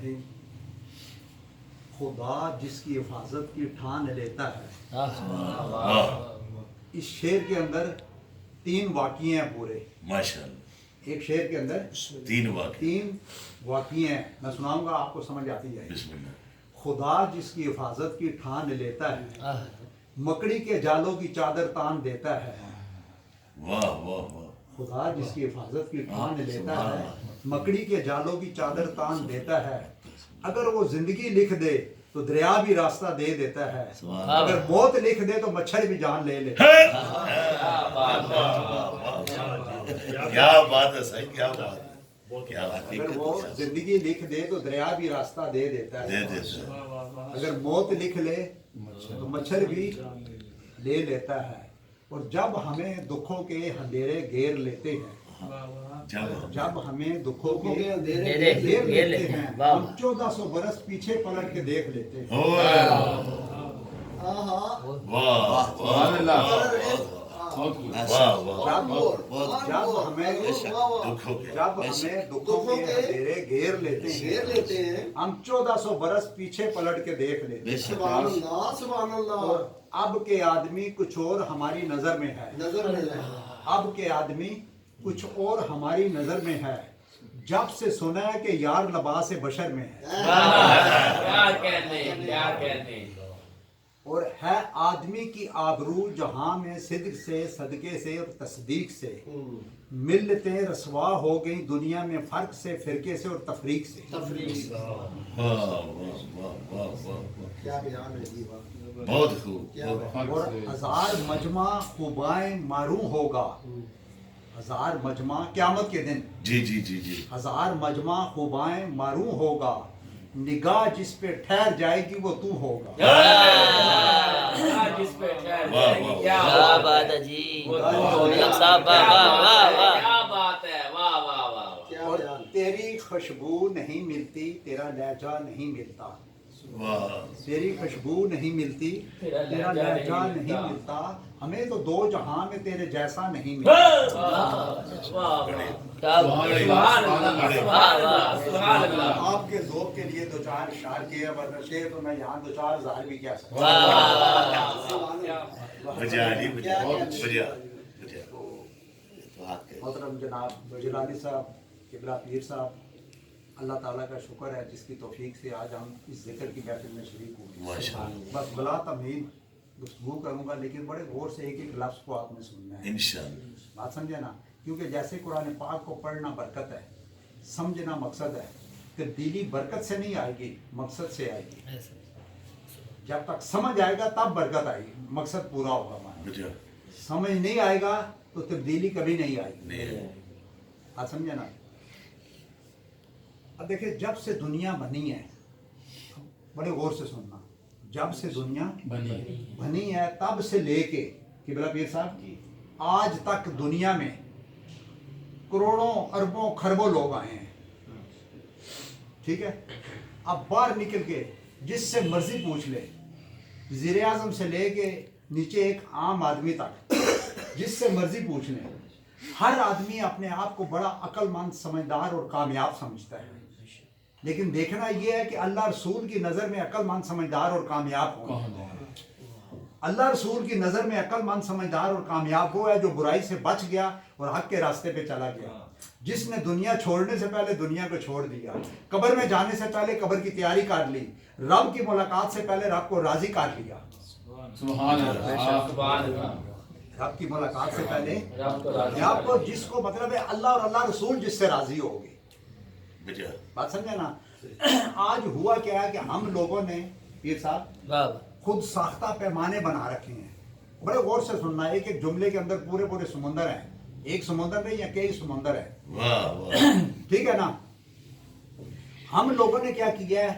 الرحیم خدا جس کی حفاظت کی ٹھان لیتا ہے. اس شعر کے اندر 3 واقعے ہیں پورے. ماشاءاللہ. ایک شعر کے اندر 3 واقعے. 3 واقعے ہیں. میں سناؤں گا آپ کو سمجھ آتی جائے. بسم اللہ. خدا جس کی حفاظت کی ٹھان لیتا ہے مکڑی کے جالوں کی چادر تان دیتا ہے. واہ واہ واہ. خدا جس کی حفاظت کی ٹھان لیتا ہے مکڑی کے جالوں کی چادر تان دیتا ہے. اگر وہ زندگی لکھ دے تو دریا بھی راستہ دے دیتا ہے. اگر موت لکھ دے تو مچھر بھی جان لے لیتا ہے. کیا بات ہے صحیح. کیا بات ہے. کیا اگر وہ زندگی لکھ دے تو دریا بھی راستہ دے دیتا ہے. اگر موت لکھ لے تو مچھر بھی لے لیتا ہے. اور جب ہمیں دکھوں کے اندھیرے گھیر لیتے ہیں جب ہمیں دکھوں کے اندھیرے گھیر لیتے ہیں ہم 1400 برس پیچھے پلٹ کے دیکھ لیتے ہیں. جب ہمیں دکھوں کے اندھیرے گھیر لیتے ہیں ہم 1400 برس پیچھے پلٹ کے دیکھ لیتے ہیں. سبحان اللہ سبحان اللہ. اب کے آدمی کچھ اور ہماری نظر میں ہے. اب کے آدمی کچھ اور ہماری نظر میں ہے. جب سے سنا ہے کہ یار لباس بشر میں ہے. اور ہے آدمی کی آبرو جہاں میں صدق سے صدقے سے اور تصدیق سے. ملتیں رسوا ہو گئی دنیا میں فرق سے فرقے سے اور تفریق سے. بہت خوب. اور ہزار مجمع خوبائیں معروم ہوگا. ہزار مجمع قیامت کے دن جی جی جی جی. ہزار مجمع خوبائیں معروم ہوگا. نگاہ جس پہ ٹھہر جائے گی وہ تو ہوگا. کیا بات ہے جی. اور تیری خوشبو نہیں ملتی تیرا لہجہ نہیں ملتا. تیری خوشبو نہیں ملتی تیرا لہجہ نہیں ملتا. ہمیں تو 2 جہاں میں تیرے جیسا نہیں ملتا. آپ کے ذوق کے لیے 2-4 اشعار کیے ورنہ شعر تو میں یہاں 2-4 ہزار بھی کہہ سکتا ہوں. محترم جناب جیلانی صاحب قبلہ پیر صاحب اللہ تعالیٰ کا شکر ہے جس کی توفیق سے آج ہم اس ذکر کی محفل میں شریک ہوئے. بس بلا تمہید گفتگو کروں گا لیکن بڑے غور سے ایک ایک لفظ کو آپ نے سننا ہے انشاءاللہ. بات سمجھے نا. کیونکہ جیسے قرآن پاک کو پڑھنا برکت ہے سمجھنا مقصد ہے. تبدیلی برکت سے نہیں آئے گی مقصد سے آئے گی. جب تک سمجھ آئے گا تب برکت آئے گی مقصد پورا ہوگا ہمارا. سمجھ نہیں آئے گا تو تبدیلی کبھی نہیں آئے گی. بات سمجھے نا. اب دیکھیں جب سے دنیا بنی ہے بڑے غور سے سننا. جب سے دنیا بنی ہے تب سے لے کے قبلہ پیر صاحب آج تک دنیا میں کروڑوں اربوں خربوں لوگ آئے ہیں. ٹھیک ہے. اب باہر نکل کے جس سے مرضی پوچھ لے وزیر اعظم سے لے کے نیچے ایک عام آدمی تک جس سے مرضی پوچھ لیں ہر آدمی اپنے آپ کو بڑا عقل مند سمجھدار اور کامیاب سمجھتا ہے. لیکن دیکھنا یہ ہے کہ اللہ رسول کی نظر میں عقل مند سمجھدار اور کامیاب کون ہے. اللہ رسول کی نظر میں عقل مند سمجھدار اور کامیاب وہ ہے جو برائی سے بچ گیا اور حق کے راستے پہ چلا گیا. جس نے دنیا چھوڑنے سے پہلے دنیا کو چھوڑ دیا. قبر میں جانے سے پہلے قبر کی تیاری کر لی. رب کی ملاقات سے پہلے رب کو راضی کر لیا. رب کی ملاقات سے پہلے آپ کو جس کو مطلب ہے اللہ اور اللہ رسول جس سے راضی ہوگی. بات سمجھے نا. آج ہوا کیا ہے کہ ہم لوگوں نے پیر صاحب خود ساختہ پیمانے بنا رکھے ہیں. بڑے غور سے سننا. ایک ایک جملے کے اندر پورے پورے سمندر ہیں. ایک سمندر نہیں یا کئی سمندر ہیں. ٹھیک ہے نا. ہم لوگوں نے کیا کیا ہے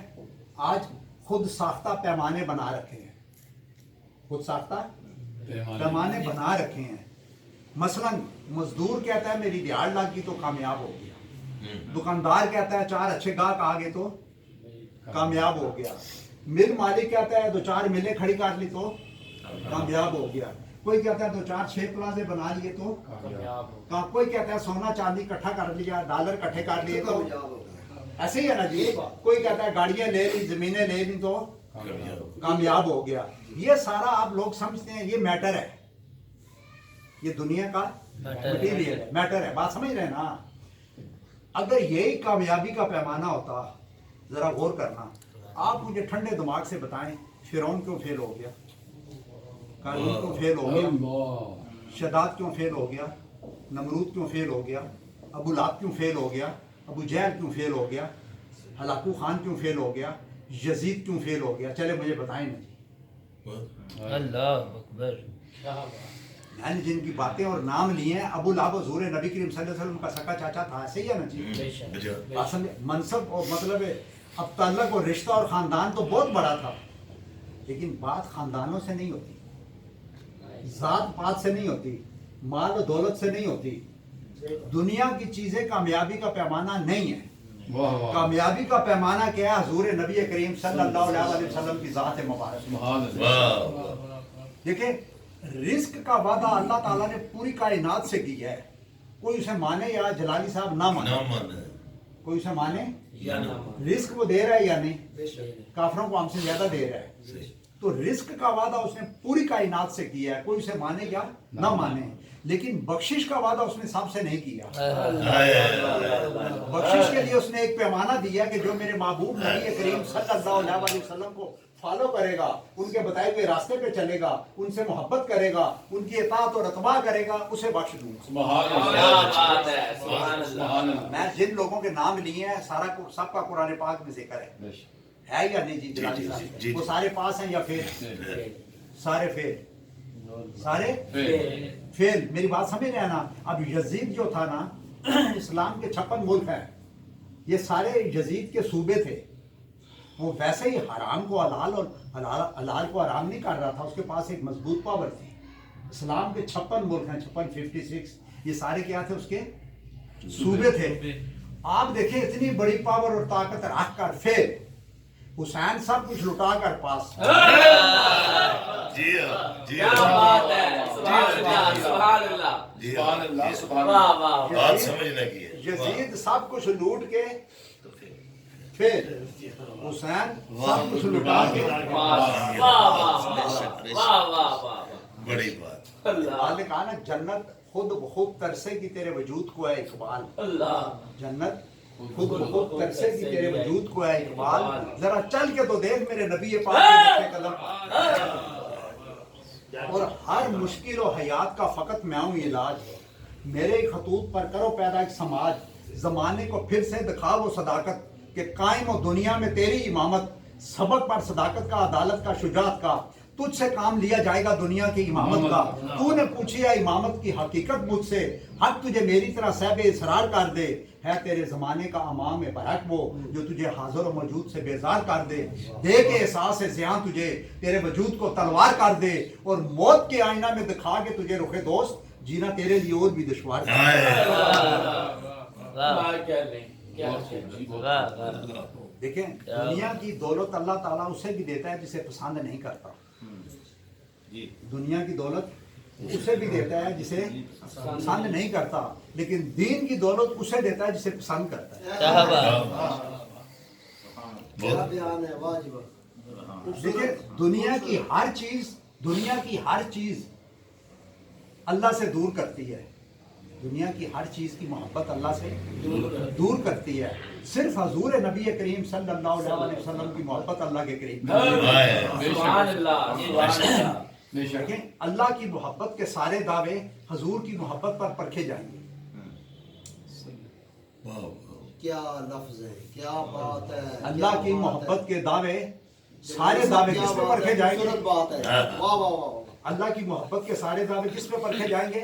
آج خود ساختہ پیمانے بنا رکھے ہیں. خود ساختہ پیمانے بنا رکھے ہیں. مثلا مزدور کہتا ہے میری دیہڑ لگ گئی تو کامیاب ہو گیا. دکاندار کہتا ہے 4 اچھے گاہک آ گئے تو کامیاب ہو گیا. مل مالک کہتا ہے 2-4 ملیں کھڑی کر لی تو کامیاب ہو گیا. کوئی کہتا ہے 2-4 6 پلازے بنا لیے تو کوئی کہتا ہے سونا چاندی اکٹھا کر لیا ڈالر اکٹھے کر لیے تو ऐसे ही है ना जी। कोई कहता है गाड़ियां ले ली, जमीनें ले ली तो कामयाब हो गया। ये सारा आप लोग समझते हैं ये मैटर है, ये दुनिया का मटीरियल है, मैटर है। बात समझ रहे हैं ना? अगर यही कामयाबी का पैमाना होता, जरा गौर करना, आप मुझे ठंडे दिमाग से बताएं फिरौन क्यों फेल हो गया, कारून क्यों फेल हो गया, शदाद क्यों फेल हो गया, नमरूद क्यों फेल हो गया, अबू लहब क्यों फेल हो गया, अबू जहल क्यों फेल हो गया, हलाकू खान क्यों फेल हो गया, यजीद क्यों फेल हो गया? चले मुझे बताएं ना जी। अल्लाह अकबर। मैंने जिनकी बातें और नाम लिए हैं, अबू लहब हुजूर नबी करीम सल्लल्लाहु अलैहि वसल्लम का सका चाचा था, ऐसे ही है ना जी। बात समझे? मनसब और मतलब अब तल्लक और रिश्ता और ख़ानदान तो बहुत बड़ा था, लेकिन बात ख़ानदानों से नहीं होती, ज़ात पात से नहीं होती, माल और दौलत से नहीं होती। दुनिया की चीज़ें कामयाबी का पैमाना नहीं है। कामयाबी का पैमाना क्या है? हुजूर नबी करीम सल्लल्लाहु अलैहि वसल्लम की ज़ात मुबारक। देखिए, रिस्क का वादा अल्लाह ताला ने पूरी कायनात से किया है। कोई उसे माने या जलाली साहब ना माने, कोई उसे माने या ना माने। रिस्क वो दे रहा है या नहीं? काफरों को हमसे ज्यादा दे रहा है। तो रिस्क का वादा उसने पूरी कायनात से किया है, कोई उसे माने या ना माने। लेकिन बख्शिश का वादा उसने सबसे नहीं किया। बख्शिश के लिए उसने एक पैमाना दिया कि जो मेरे महबूब नबी करीम सल्लल्लाहु अलैहि वसल्लम को फॉलो करेगा, उनके बताए हुए रास्ते पे चलेगा, उनसे मोहब्बत करेगा, उनकी इताअत और अतबा करेगा, उसे बख्श दूंगा। मैं जिन लोगों के नाम लिए हैं सारा सबका कुरान पाक में जिक्र है या नहीं जी? जलाली साहब वो सारे पास हैं या फेल? सारे फेल, सारे फेल। मेरी बात समझ रहे हैं ना? अब यजीद जो था ना, इस्लाम के 56 मुल्क हैं, ये सारे यजीद के सूबे थे। वो वैसे ही हराम को हलाल और हलाल को हराम नहीं कर रहा था, उसके पास एक मजबूत पावर थी। इस्लाम के 56 मुल्क हैं, 56 ये सारे क्या थे? उसके सूबे थे। आप देखें इतनी बड़ी पावर और ताकत रख कर फेल, हुसैन सब कुछ लुटा कर पास। क्या बात है, सुभान अल्लाह, सुभान वाह वाह। बात समझने की है। यजीद सब कुछ लूट के फेल, हुसैन सब कुछ लुटा के वाह वाह वाह वाह। बड़ी बात। इकबाल ने कहा ना, जन्नत खुद बखूब तरसे की तेरे वजूद को है इकबाल। जन्नत खुद बखूब तरसे की तेरे वजूद को है इकबाल। जरा चल के तो देख मेरे नबी पाक के कदम। और हर मुश्किल और हयात का फकत मैं हूँ इलाज, मेरे खतूत पर करो पैदा एक समाज। जमाने को फिर से दिखा वो सदाकत कि कायम हो दुनिया में तेरी इमामत। सबक पर सदाकत का, अदालत का, शुजात का, तुझसे काम लिया जाएगा दुनिया की इमामत का। तूने पूछी है इमामत की हकीकत मुझसे, हक तुझे मेरी तरह सहबे इसरार कर दे। है तेरे जमाने का अमाम बरहक वो जो तुझे हाजिर और मौजूद से बेजार कर दे। दे के एहसास से ज़ियां तुझे तेरे वजूद को तलवार कर दे, और मौत के आईना में दिखा के तुझे रुखे दोस्त जीना तेरे लिए और भी दुश्वार। देखें, दुनिया की दौलत अल्लाह ताला उसे भी देता है जिसे पसंद नहीं करता। दुनिया की दौलत उसे भी देता है जिसे पसंद नहीं करता, लेकिन दीन की दौलत उसे देता है जिसे पसंद करता है। क्या बयान है, वाजिब। देखिए, दुनिया की हर चीज अल्लाह से दूर करती है। दुनिया की हर चीज की मोहब्बत अल्लाह से दूर करती है। सिर्फ हजूर नबी करीम सल्लल्लाहु अलैहि वसल्लम की मोहब्बत अल्लाह के करीब। लेकिन अल्लाह की मोहब्बत के सारे दावे हजूर की मोहब्बत पर परखे जाएंगे। क्या लफ्ज है, क्या बात है। अल्लाह की मोहब्बत के दावे, सारे दावे किस पे परखे जाएंगे? बात है, वाह वाह वाह। अल्लाह की मोहब्बत के सारे दावे किस पे परखे जाएंगे?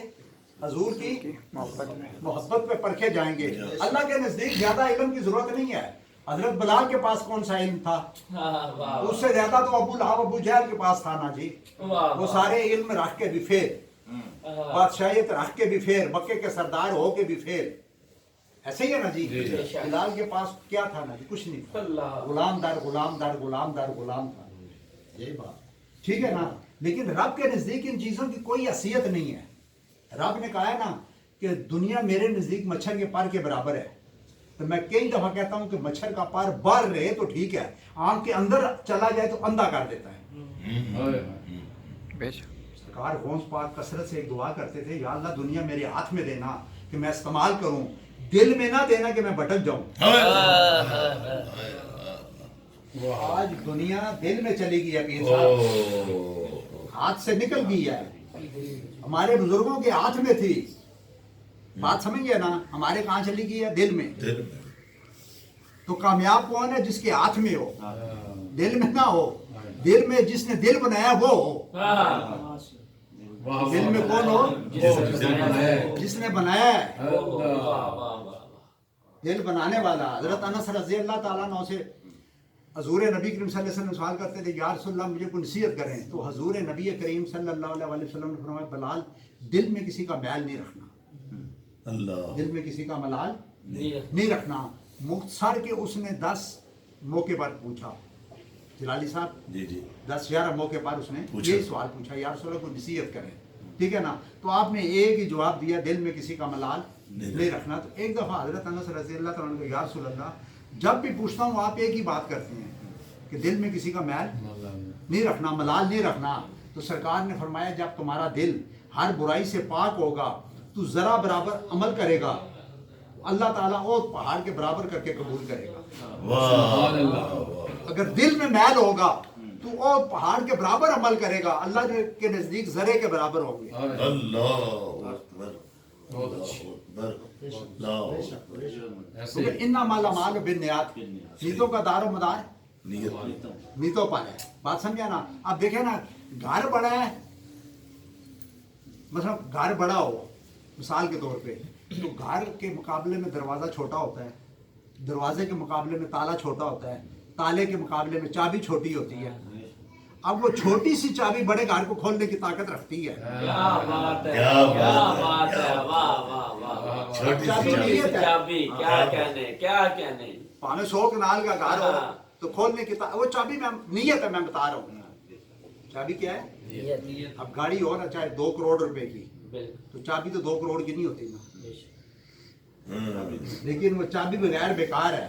हजूर की मोहब्बत पे परखे जाएंगे। अल्लाह के नजदीक ज्यादा इल्म की जरूरत नहीं है। हजरत बिलाल के पास कौन सा इल्म था? उससे ज्यादा तो अबू लहब अबू जहल के पास था ना जी। वो सारे इल्म रख के भी फेल, बादशाहियत रख के भी फेल, मक्के के सरदार हो के भी फेल। ऐसे ही है ना जी। बिलाल के पास क्या था ना जी? कुछ नहीं था। गुलाम दर गुलाम दर गुलाम दर गुलाम था। यही बात ठीक है ना? लेकिन रब के नजदीक इन चीजों की कोई हैसियत नहीं है। रब ने कहा है ना कि दुनिया मेरे नजदीक मच्छर के पर के बराबर है। تو میں کئی دفعہ کہتا ہوں کہ مچھر کا پر باہر رہے تو ٹھیک ہے، آنکھ کے اندر چلا جائے تو اندھا کر دیتا ہے۔ سرکار غوث پاک کثرت سے ایک دعا کرتے تھے، یا اللہ دنیا میرے ہاتھ میں دینا کہ میں استعمال کروں، دل میں نہ دینا کہ میں بھٹک جاؤں۔ آج دنیا دل میں چلی گئی ہے پیر صاحب، ہاتھ سے نکل گئی ہے۔ ہمارے بزرگوں کے ہاتھ میں تھی، بات سمجھ گئے نا؟ ہمارے کہاں چلی گئی ہے؟ دل میں۔ تو کامیاب کون ہے؟ جس کے ہاتھ میں ہو، دل میں نہ ہو۔ دل میں جس نے دل بنایا وہ ہو۔ دل میں کون ہو؟ جس نے بنایا ہے، دل بنانے والا۔ حضرت انس رضی اللہ تعالیٰ عنہ سے حضور نبی کریم صلی اللہ علیہ وسلم سوال کرتے تھے، یا رسول اللہ مجھے کوئی نصیحت کریں، تو حضور نبی کریم صلی اللہ علیہ وسلم نے فرمایا، بلال دل میں کسی کا میل نہیں رکھنا، اللہ دل میں کسی کا ملال نہیں رکھنا۔ مختصر کے اس نے 10 موقع پر پوچھا، جلالی صاحب جی جی 10-11 موقع پر اس نے پوچھا۔ یہ سوال پوچھا، یا رسول اللہ کوئی نصیحت کریں، ٹھیک ہے نا؟ تو آپ نے ایک ہی جواب دیا، دل میں کسی کا ملال نہیں رکھنا۔ تو ایک دفعہ حضرت انس رضی اللہ تعالیٰ عنہ، یا رسول اللہ جب بھی پوچھتا ہوں آپ ایک ہی بات کرتے ہیں کہ دل میں کسی کا میل نہیں رکھنا، ملال نہیں رکھنا۔ تو سرکار نے فرمایا، جب تمہارا دل ہر برائی سے پاک ہوگا تو ذرا برابر عمل کرے گا، اللہ تعالیٰ اور پہاڑ کے برابر کر کے قبول کرے گا۔ اگر دل میں میل ہوگا تو اور پہاڑ کے برابر عمل کرے گا، اللہ کے نزدیک ذرے کے برابر ہوں گے۔ اللہ اکبر اکبر کیونکہ انما الاعمال بالنیات، نیتوں کا دار و مدار نیتوں پر ہے۔ بات سمجھا نا؟ اب دیکھیں نا، گھر بڑا ہے، مثلا گھر بڑا ہو مثال کے طور پہ، تو گھر کے مقابلے میں دروازہ چھوٹا ہوتا ہے، دروازے کے مقابلے میں تالا چھوٹا ہوتا ہے، تالے کے مقابلے میں چابی چھوٹی ہوتی ہے۔ اب وہ چھوٹی سی چابی بڑے گھر کو کھولنے کی طاقت رکھتی ہے۔ کیا بات ہے، کیا بات ہے، واہ واہ واہ، چھوٹی چابی نیت ہے۔ چابی کیا کہنے، کیا کہنے۔ پانے 100 کنال کا گھر ہو تو کھولنے کی وہ چابی میں نیت ہے، میں بتا رہا ہوں۔ چابی کیا ہے؟ اب گاڑی ہو نا چاہے 2 کروڑ روپے کی، تو چابی تو 2 کروڑ کی نہیں ہوتی نا، لیکن وہ چابی بغیر بیکار ہے۔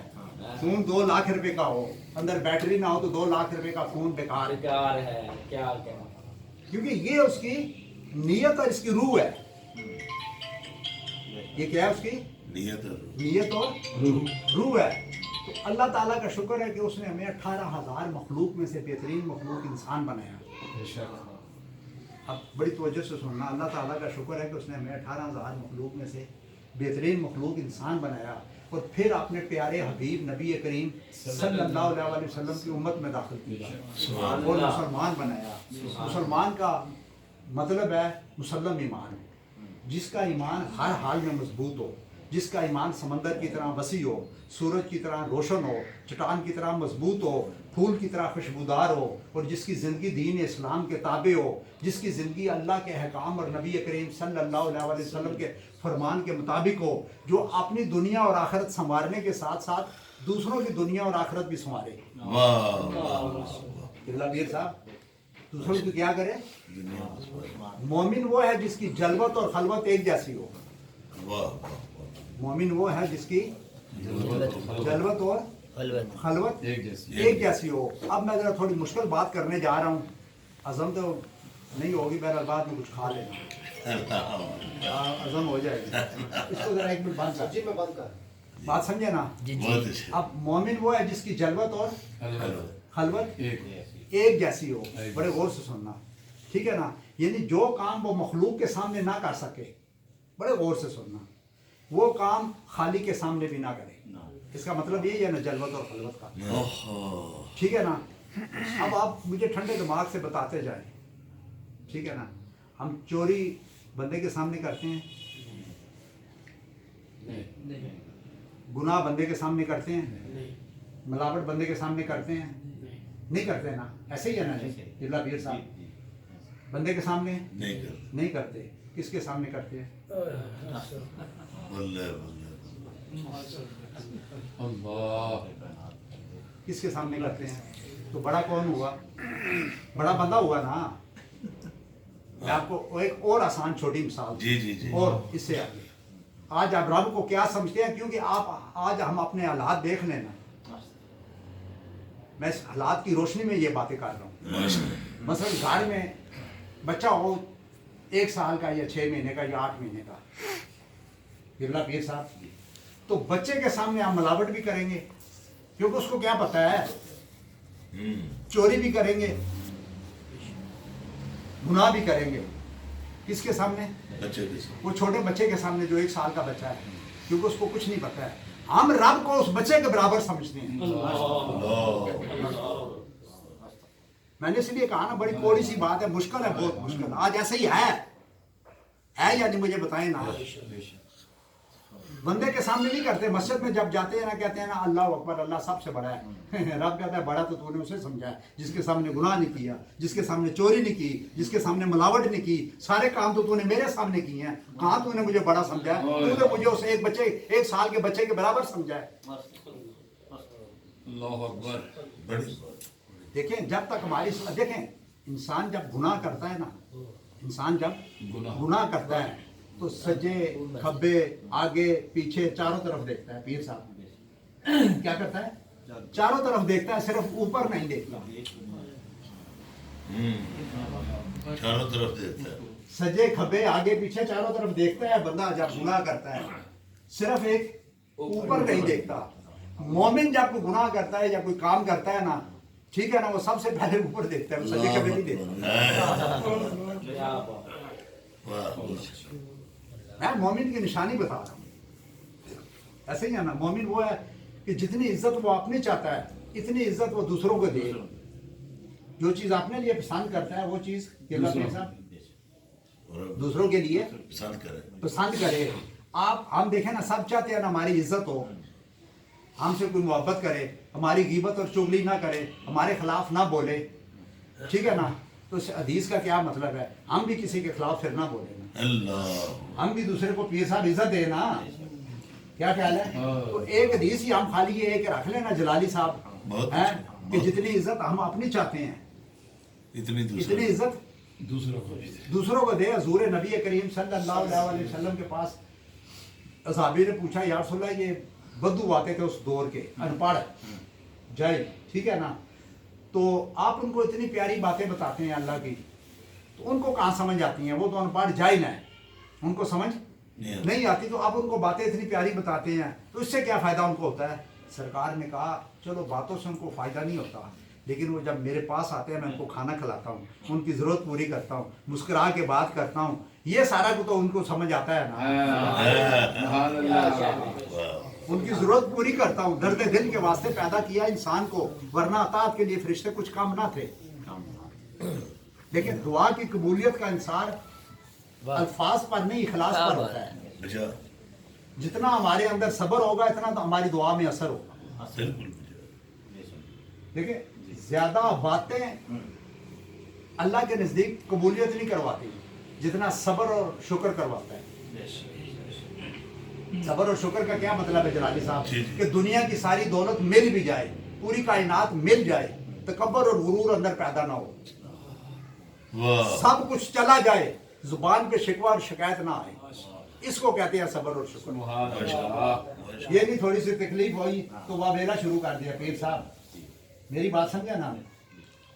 فون 2 لاکھ روپے کا ہو، اندر بیٹری نہ ہو تو 2 لاکھ روپے کا فون بیکار ہے، بیکار ہے، کیا کہنے۔ کیونکہ یہ اس کی نیت اور اس کی روح ہے۔ یہ کیا ہے؟ اس کی نیت اور روح ہے۔ تو اللہ تعالیٰ کا شکر ہے کہ اس نے ہمیں 18,000 مخلوق میں سے بہترین مخلوق انسان بنایا۔ اب بڑی توجہ سے سننا، اللہ تعالیٰ کا شکر ہے کہ اس نے ہمیں 18,000 مخلوق میں سے بہترین مخلوق انسان بنایا، اور پھر اپنے پیارے حبیب نبی کریم صلی اللہ علیہ وسلم کی امت میں داخل کیا اور مسلمان بنایا۔ مسلمان کا مطلب ہے مسلم ایمان، جس کا ایمان ہر حال میں مضبوط ہو، جس کا ایمان سمندر کی طرح وسیع ہو، سورج کی طرح روشن ہو، چٹان کی طرح مضبوط ہو، پھول کی طرح خوشبودار ہو، اور جس کی زندگی دین اسلام کے تابع ہو، جس کی زندگی اللہ کے احکام اور نبی کریم صلی اللہ علیہ وسلم کے فرمان کے مطابق ہو، جو اپنی دنیا اور آخرت سنوارنے کے ساتھ ساتھ دوسروں کی دنیا اور آخرت بھی سنوارے۔ اللہ پیر صاحب دوسروں کی کیا کرے؟ مومن وہ ہے جس کی جلوت اور خلوت ایک جیسی ہو۔ مومن وہ ہے جس کی جلوت اور خلوت ایک جیسی ہو۔ اب میں ذرا تھوڑی مشکل بات کرنے جا رہا ہوں، عزم تو نہیں ہوگی، بہرحال بعد میں کچھ کھا لینا، عزم ہو جائے گا۔ اس کو ذرا 1 منٹ بند کر، جی میں بند کر، بات سمجھے نا؟ اب مومن وہ ہے جس کی جلوت اور خلوت ایک جیسی ہو۔ بڑے غور سے سننا، ٹھیک ہے نا؟ یعنی جو کام وہ مخلوق کے سامنے نہ کر سکے، بڑے غور سے سننا، وہ کام خالق کے سامنے بھی نہ کرے۔ اس کا مطلب یہی ہے نا جلوت اور خلوت کا، ٹھیک ہے نا؟ اب آپ مجھے ٹھنڈے دماغ سے بتاتے جائیں، ٹھیک ہے نا؟ ہم چوری بندے کے سامنے کرتے ہیں، گناہ بندے کے سامنے کرتے ہیں، ملاوٹ بندے کے سامنے کرتے ہیں، نہیں کرتے نا؟ ایسے ہی ہے نا جی اللہ پیر صاحب؟ بندے کے سامنے نہیں کرتے، کس کے سامنے کرتے ہیں؟ کس کے سامنے کرتے ہیں؟ تو بڑا کون ہوا؟ بڑا بندہ ہوا نا۔ میں آپ کو ایک اور آسان چھوٹی مثال، اور اس سے آگے، آج آپ رب کو کیا سمجھتے ہیں؟ کیونکہ آپ آج ہم اپنے حالات دیکھ لیں نا، میں اس حالات کی روشنی میں یہ باتیں کر رہا ہوں. مثلا گھر میں بچہ ہو 1 سال کا یا 6 مہینے کا یا 8 مہینے کا، قبلہ پیر صاحب، تو بچے کے سامنے آپ ملاوٹ بھی کریں گے کیونکہ اس کو کیا پتہ ہے، چوری بھی کریں گے، گناہ بھی کریں گے. کس کے سامنے؟ بچے کے ساتھ. وہ چھوٹے بچے کے سامنے جو 1 سال کا بچہ ہے، کیونکہ اس کو کچھ نہیں پتہ ہے. ہم رب کو اس بچے کے برابر سمجھتے ہیں. میں نے اس لیے کہا نا بڑی کوڑی سی بات ہے، مشکل ہے، بہت مشکل. آج ایسے ہی ہے یا نہیں مجھے بتائیں نا. بندے کے سامنے نہیں کرتے. مسجد میں جب جاتے ہیں نا کہتے ہیں نا اللہ اکبر، اللہ سب سے بڑا ہے. رب کہتا ہے بڑا تو نے اسے سمجھا ہے جس کے سامنے گناہ نہیں کیا، جس کے سامنے چوری نہیں کی، جس کے سامنے ملاوٹ نہیں کی. سارے کام تو نے میرے سامنے کیے ہیں. کہاں تو نے مجھے بڑا سمجھا ہے؟ تو نے مجھے اس 1 سال کے بچے کے برابر سمجھا ہے. اللہ اکبر. بڑی دیکھیں جب تک ہماری دیکھیں انسان جب گناہ کرتا ہے نا، انسان جب گناہ کرتا ہے تو سجے کھبے آگے پیچھے چاروں طرف دیکھتا ہے. پیر صاحب کیا کرتا ہے؟ چاروں طرف دیکھتا ہے، صرف اوپر نہیں دیکھتا. چاروں طرف دیکھتا ہے. سجے کھبے آگے پیچھے چاروں طرف دیکھتا ہے. بندہ جب گناہ کرتا ہے صرف ایک اوپر نہیں دیکھتا. مومن جب کوئی گناہ کرتا ہے یا کوئی کام کرتا ہے نا، ٹھیک ہے نا، وہ سب سے پہلے اوپر دیکھتا ہے، وہ سجے کھبے نہیں دیکھتا. میں مومن کی نشانی بتا رہا ہوں. ایسے ہی ہے نا، مومن وہ ہے کہ جتنی عزت وہ اپنے چاہتا ہے اتنی عزت وہ دوسروں کو دے. جو چیز اپنے لیے پسند کرتا ہے وہ چیز دوسروں کے لیے پسند کرے. ہم دیکھیں نا، سب چاہتے ہیں نا ہماری عزت ہو، ہم سے کوئی محبت کرے، ہماری غیبت اور چغلی نہ کرے، ہمارے خلاف نہ بولے. ٹھیک ہے نا. تو اس حدیث کا کیا مطلب ہے؟ ہم بھی کسی کے خلاف پھر نہ بولیں نا. ہم بھی دوسرے کو پیر صاحب عزت دے نا. کیا خیال ہے؟ تو ایک حدیث ہی ہم خالی یہ ایک رکھ لینا جلالی صاحب ہے کہ جتنی عزت ہم اپنی چاہتے ہیں اتنی عزت دوسروں کو دے. حضور نبی کریم صلی اللہ علیہ وسلم کے پاس اصحابی نے پوچھا یا رسول اللہ، یہ بدو آتے تھے اس دور کے، ان پڑھ جائے، ٹھیک ہے نا، تو آپ ان کو اتنی پیاری باتیں بتاتے ہیں اللہ کی، تو ان کو کہاں سمجھ آتی ہیں؟ وہ تو ان پڑھ جائل ہیں، ان کو سمجھ نہیں آتی. تو آپ ان کو باتیں اتنی پیاری بتاتے ہیں تو اس سے کیا فائدہ ان کو ہوتا ہے؟ سرکار نے کہا چلو باتوں سے ان کو فائدہ نہیں ہوتا، لیکن وہ جب میرے پاس آتے ہیں میں ان کو کھانا کھلاتا ہوں، ان کی ضرورت پوری کرتا ہوں، مسکرا کے بات کرتا ہوں، یہ سارا کو تو ان کو سمجھ آتا ہے نا. ان کی ضرورت پوری کرتا ہوں. درد دل کے واسطے پیدا کیا انسان کو، ورنہ اطاعت کے لیے فرشتے کچھ کام نہ تھے. لیکن دعا کی قبولیت کا انصار الفاظ پر نہیں اخلاص پر ہوتا ہے. جتنا ہمارے اندر صبر ہوگا اتنا تو ہماری دعا میں اثر ہوگا. دیکھیں زیادہ باتیں اللہ کے نزدیک قبولیت نہیں کرواتی جتنا صبر اور شکر کرواتا ہے. صبر اور شکر کا کیا مطلب ہے جلالی صاحب؟ کہ دنیا کی ساری دولت مل بھی جائے، پوری کائنات مل جائے، تکبر اور غرور اندر پیدا نہ ہو، سب کچھ چلا جائے، زبان پہ شکوہ اور شکایت نہ آئے، اس کو کہتے ہیں صبر اور شکر. یہ نہیں تھوڑی سی تکلیف ہوئی تو واویلا شروع کر دیا. پیر صاحب میری بات سمجھا نا؟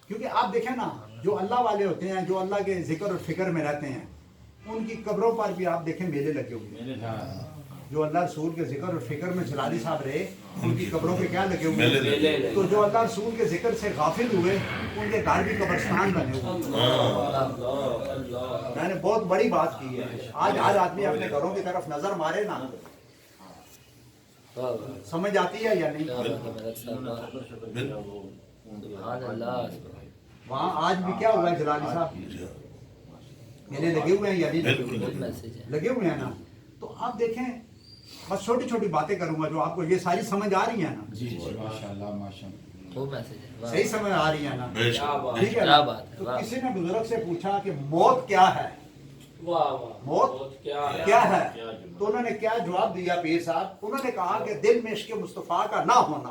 کیونکہ آپ دیکھیں نا، جو اللہ والے ہوتے ہیں، جو اللہ کے ذکر اور فکر میں رہتے ہیں، ان کی قبروں پر بھی آپ دیکھیں میلے لگے ہوئے ہیں. جو اللہ رسول کے ذکر اور فکر میں جلالی صاحب رہے، ان کی قبروں پہ کیا لگے ہوئے ہیں؟ تو جو اللہ رسول کے ذکر سے غافل ہوئے ان کے گھر بھی قبرستان بنے ہوئے. میں نے بہت بڑی بات کی ہے. آج آدمی اپنے گھروں کی طرف نظر مارے نا، سمجھ آتی ہے یا نہیں؟ وہاں آج بھی کیا ہوا ہے جلالی صاحب؟ میلے لگے ہوئے ہیں یا نہیں لگے ہوئے ہیں نا؟ تو آپ دیکھیں، بس چھوٹی چھوٹی باتیں کروں گا جو آپ کو یہ ساری سمجھ آ رہی ہیں نا؟ صحیح سمجھ آ رہی ہیں نا؟ ٹھیک ہے نا؟ تو کسی نے بزرگ سے پوچھا کہ موت کیا ہے؟ موت کیا ہے؟ تو انہوں نے کیا جواب دیا پیر صاحب؟ انہوں نے کہا کہ دل میں عشق مصطفیٰ کا نہ ہونا.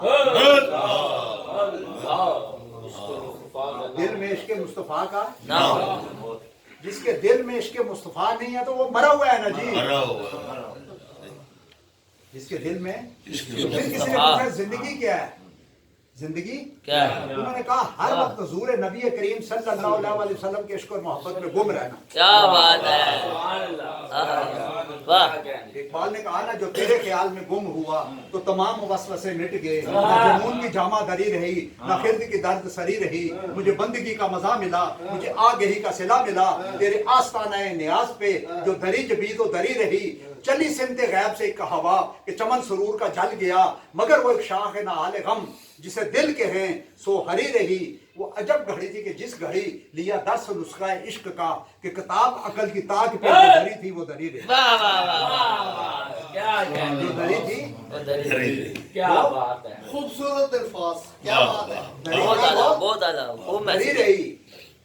دل میں عشق مصطفیٰ کا نہ ہونا. جس کے دل میں عشق مصطفیٰ نہیں ہے تو وہ مرا ہوا ہے نا جی. जिसके दिल में फिर किसी ने पूछा जिंदगी क्या है, जिंदगी क्या है? उन्होंने कहा हर वक्त हुजूर नबी करीम सल्लल्लाहु अलैहि वसल्लम के इश्क और मोहब्बत में गुम रहना। क्या बात है, वाह। इकबाल ने कहा ना जो तेरे ख्याल में गुम हुआ तो तमाम वसवसे मिट गए, ना जुनून की जामा दरी रही, ना खिर्द की दर्द सरी रही, मुझे बंदगी का मजा मिला, मुझे आगही का सिला मिला, तेरे आस्ताना नियाज पे जो दरी जबी तो दरी रही, चली सिमते गैब से एक हवा कि चमन सुरूर का जल गया, मगर वो एक शाख है ना आले गम जिसे दिल के हैं सो हरी रही। वो अजब घड़ी थी कि जिस घड़ी लिया 10 नुस्खा इश्क का कि किताब अकल की ताक पे जो दरी थी वो दरी रही। वाह वाह वाह, क्या जो दरी थी वो दरी, क्या बात है, खूबसूरत अल्फाज, क्या बात है। बहुत आला, बहुत आला, खूब दरी मैसेज। रही।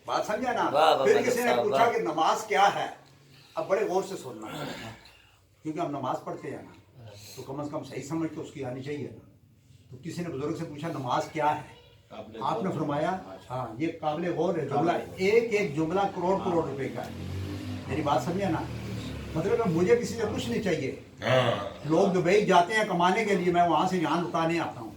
बात समझा ना। वाह, वाह, फिर किसी ने वाह, पूछा वाह। कि नमाज क्या है। अब बड़े गौर से सुनना, क्योंकि हम नमाज पढ़ते हैं ना तो कम से कम सही समझ तो उसकी आनी चाहिए ना। तो किसी ने बुजुर्ग से पूछा नमाज क्या है, आपने फरमाया हाँ ये काबिल गौर है जुमला, एक एक जुमला करोड़ करोड़ रुपए का है। मेरी बात समझे ना, मतलब मुझे किसी से कुछ नहीं चाहिए। लोग दुबई जाते हैं कमाने के लिए, मैं वहां से यहाँ लुटाने आता हूँ।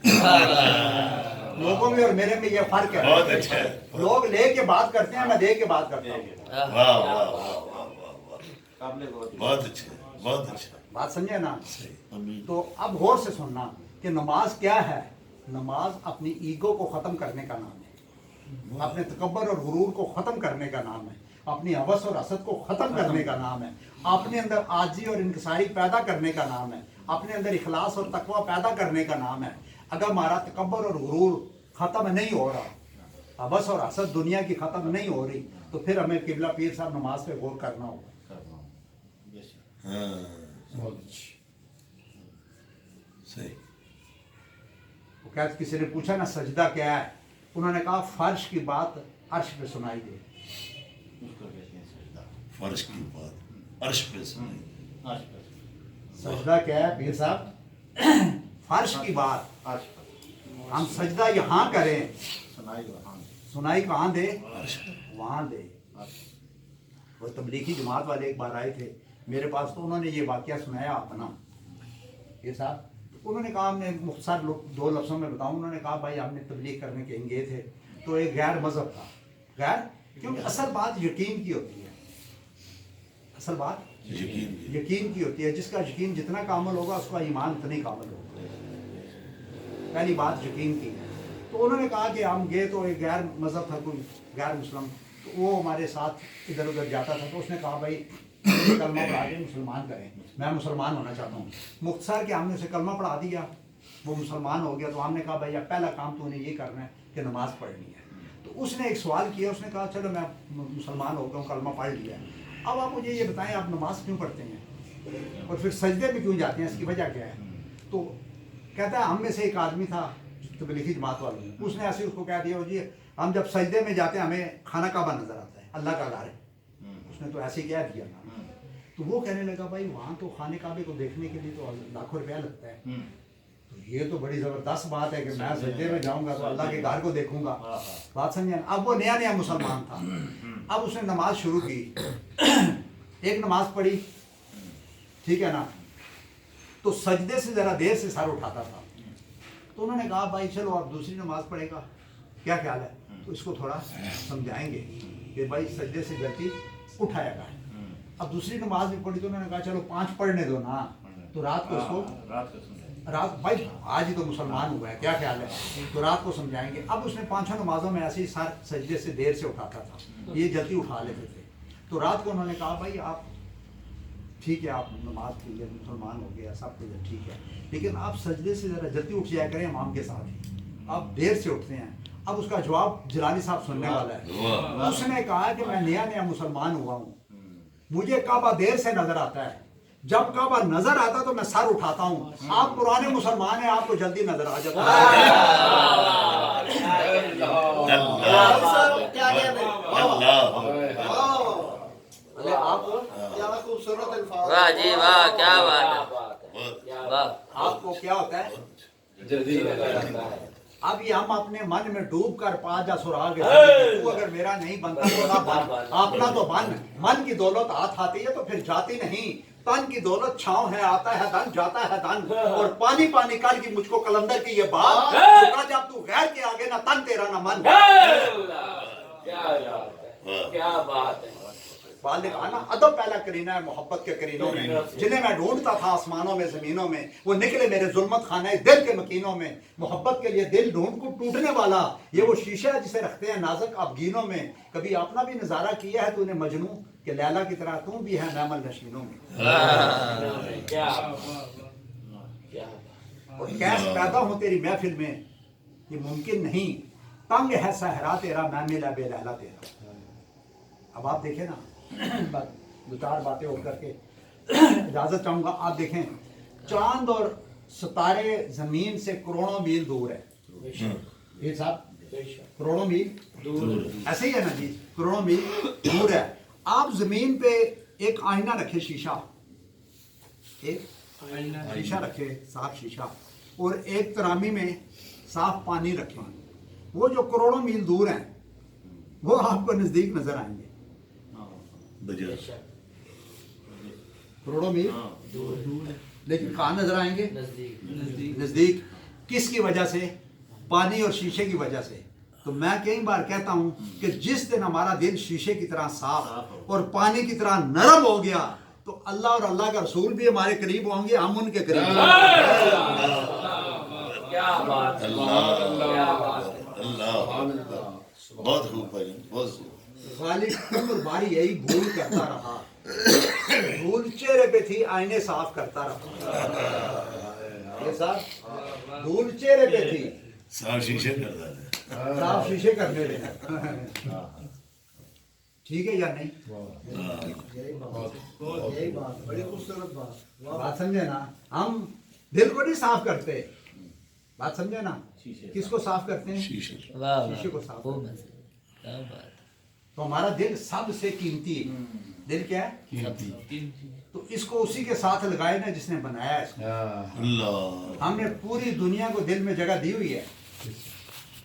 लोगों में और मेरे में ये फर्क है। बहुत अच्छा है। लोग ले के बात करते हैं, मैं दे के बात करता हूँ। वाह वाह वाह वाह वाह, बहुत अच्छा, बहुत अच्छा। बात समझे ना। तो अब गौर से सुनना कि नमाज क्या है। नमाज अपनी ईगो को खत्म करने का नाम है, अपने तकब्बर और गुरूर को खत्म करने का नाम है, अपनी हवस और हसद को खत्म करने का नाम है, अपने अंदर आजी और इंकसारी पैदा करने का नाम है, अपने अंदर इखलास और तकवा पैदा करने का नाम है। अगर हमारा तकब्बर और गुरूर खत्म नहीं हो रहा, हवस और हसद दुनिया की खत्म नहीं हो रही, तो फिर हमें किबला पीर साहब नमाज पे गौर करना होगा। सही। वो क्या किसी ने पूछा ना सजदा क्या है, उन्होंने कहा फर्श की बात अर्श पे सुनाई दे। फर्श की बात अर्श पे सुनाई। सजदा क्या है पीर साहब, फर्श की बात हम सजदा यहाँ करें, सुनाई कहाँ दे, वहाँ दे। वो तबलीगी जमात वाले एक बार आए थे मेरे पास, तो उन्होंने ये वाकया सुनाया अपना। ये साहब उन्होंने कहा, हमने मुख्तसर 2 लफ्ज़ों में बताऊं, उन्होंने कहा भाई हमने तबलीग करने के गए थे तो एक गैर मज़हब था, गैर, क्योंकि असल बात यकीन की होती है, असल बात यकीन की होती है। जिसका यकीन जितना कामल होगा उसका ईमान उतना ही कामल होगा। पहली बात यकीन की। तो उन्होंने कहा कि हम गए तो एक गैर मज़हब था, कोई गैर मुस्लिम, तो वो हमारे साथ इधर उधर जाता था। तो उसने कहा भाई कलमा पढ़ा के मुसलमान करें, मैं मुसलमान होना चाहता हूँ। मुख्तसर के हमने उसे कलमा पढ़ा दिया, वो मुसलमान हो गया। तो हमने कहा भाई अब पहला काम तो उन्हें ये करना है कि नमाज़ पढ़नी है। तो उसने एक सवाल किया, उसने कहा चलो मैं मुसलमान हो गया हूँ, कलमा पढ़ लिया, अब आप मुझे ये बताएं आप नमाज क्यों पढ़ते हैं और फिर सजदे में क्यों जाते हैं, इसकी वजह क्या है। तो कहता है हम में से एक आदमी था तबलीगी जमात वालों में, उसने ऐसे उसको कह दिया जी हम जब सजदे में जाते हैं हमें खाना काबा नजर आता है, अल्लाह का घर है। उसने तो ऐसे ही कह दिया ना। तो वो कहने लगा भाई वहाँ तो खाने काबे को देखने के लिए तो लाखों रुपया लगता है, तो ये तो बड़ी ज़बरदस्त बात है कि मैं सजदे में जाऊँगा तो अल्लाह के घर को देखूंगा। बात समझे ना। अब वो नया नया मुसलमान था, अब उसने नमाज शुरू की, एक नमाज पढ़ी, ठीक है ना, तो सजदे से ज़रा देर से सर उठाता था। तो उन्होंने कहा भाई चलो आप दूसरी नमाज पढ़ेगा, क्या ख्याल है। तो इसको थोड़ा समझाएंगे कि भाई सजदे से गलती उठाएगा। अब दूसरी नमाज भी पढ़ी तो उन्होंने कहा चलो 5 पढ़ने दो ना, तो रात को उसको रात भाई आज ही तो मुसलमान हुआ है, क्या ख्याल है, तो रात को समझाएंगे। अब उसने 5 नमाजों में ऐसे ही सार सजदे से देर से उठाता था, ये जल्दी उठा लेते थे। तो रात को उन्होंने कहा भाई आप ठीक है आप नमाज के लिए मुसलमान हो गया, सब कुछ ठीक है, लेकिन आप सजदे से ज़रा जल्दी उठ जाया करें इमाम के साथ ही, आप देर से उठते हैं। अब उसका जवाब जिलानी साहब सुनने वाला है। उसने कहा कि मैं नया नया मुसलमान हुआ हूँ, मुझे काबा देर से नजर आता है, जब काबा नजर आता तो मैं सर उठाता हूँ। आप पुराने मुसलमान हैं, आपको जल्दी नजर आ जाता है। आप क्या खूबसूरत अल्फाज। वाह जी वाह, क्या बात है, वाह। आपको क्या होता है, अब ये हम अपने मन में डूब कर पा जा सुराग, तू अगर मेरा नहीं बनता तो ना बन, अपना तो बन। मन की दौलत हाथ आती है तो फिर जाती नहीं, तन की दौलत छांव है, आता है धन जाता है धन, और पानी पानी कर की मुझको कलंदर की ये बात, झुका जब तू गैर के आगे ना तन तेरा ना मन। क्या बात है, क्या बात है। इकबाल ने कहा ना, अदब पहला करीना है मोहब्बत के करीनों में, जिन्हें मैं ढूंढता था आसमानों में जमीनों में, वो निकले मेरे जुल्मत खाने दिल के मकीनों में। मोहब्बत के लिए दिल ढूंढ को टूटने वाला, ये वो शीशा है जिसे रखते हैं नाजुक अफगीनों में। कभी अपना भी नजारा किया है तूने मजनू, कि लैला की तरह तू भी है मैमल नशीनों में। क्या और कैसे पैदा हो तेरी महफिल में, ये मुमकिन नहीं, तंग है सहरा तेरा मैं मिला बेलैला तेरा। अब आप देखें ना, दो चार बातें और करके इजाजत चाहूंगा। आप देखें, चांद और सितारे जमीन से करोड़ों मील दूर है। ये साहब करोड़ों मील दूर, ऐसे ही है ना जी, करोड़ों मील दूर है। आप जमीन पे एक आईना रखे, शीशा, एक शीशा रखे, साफ शीशा, और एक तरामी में साफ पानी रखे। वो जो करोड़ों मील दूर हैं वो आपको नजदीक नजर आएंगे। करोड़ों मील दूर, लेकिन कहाँ नजर आएंगे? नजदीक। नजदीक किसकी वजह से? पानी और शीशे की वजह से। तो मैं कई बार कहता हूं कि जिस दिन हमारा दिल शीशे की तरह साफ और पानी की तरह नरम हो गया, तो अल्लाह और अल्लाह का रसूल भी हमारे करीब होंगे, हम उनके करीब होंगे। क्या बात है, क्या बात है। बहुत खूब भाई, बहुत। गालिब उम्र बारी यही भूल करता रहा, भूल चेहरे पे थी आईने साफ करता रहा। ये साहब भूल चेहरे पे थी, साफ शीशे करता है, साफ शीशे करने लगे। ठीक है या नहीं? यही बात, बड़ी खूबसूरत बात। बात समझे ना? हम दिल को नहीं साफ करते, बात समझे ना? किसको साफ करते हैं? शीशे। शीशे को साफ करते हैं। तो हमारा दिल सबसे कीमती है। दिल क्या है? तो इसको उसी के साथ लगाए ना जिसने बनाया है इसको। अल्लाह, हमने पूरी दुनिया को दिल में जगह दी हुई है,